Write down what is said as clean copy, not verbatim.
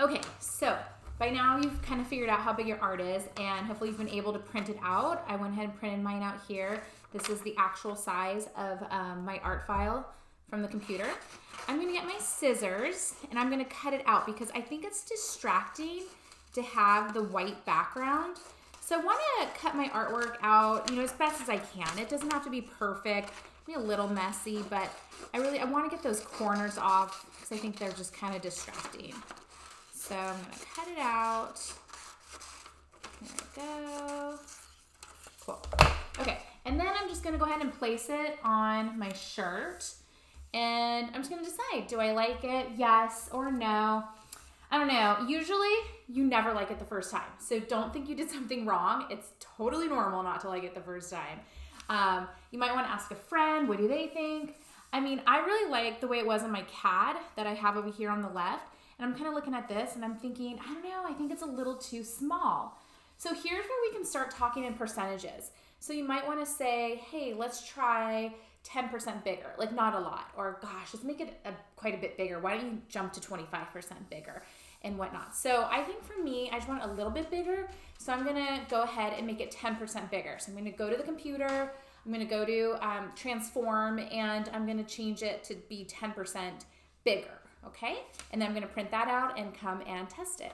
Okay, so by now you've kind of figured out how big your art is, and hopefully you've been able to print it out. I went ahead and printed mine out here. This is the actual size of my art file from the computer. I'm gonna get my scissors and I'm gonna cut it out because I think it's distracting to have the white background. So I wanna cut my artwork out, as best as I can. It doesn't have to be perfect, maybe a little messy, but I wanna get those corners off because I think they're just kind of distracting. So I'm gonna cut it out. There we go. Cool. Okay, and then I'm just gonna go ahead and place it on my shirt. And I'm just gonna decide, do I like it? Yes or no? I don't know. Usually you never like it the first time. So don't think you did something wrong. It's totally normal not to like it the first time. You might wanna ask a friend, what do they think? I mean, I really like the way it was on my CAD that I have over here on the left. And I'm kind of looking at this and I'm thinking, I don't know, I think it's a little too small. So here's where we can start talking in percentages. So you might want to say, hey, let's try 10% bigger, like not a lot, or gosh, let's make it quite a bit bigger. Why don't you jump to 25% bigger and whatnot? So I think for me, I just want a little bit bigger. So I'm going to go ahead and make it 10% bigger. So I'm going to go to the computer, I'm going to go to transform, and I'm going to change it to be 10% bigger. Okay, and then I'm gonna print that out and come and test it.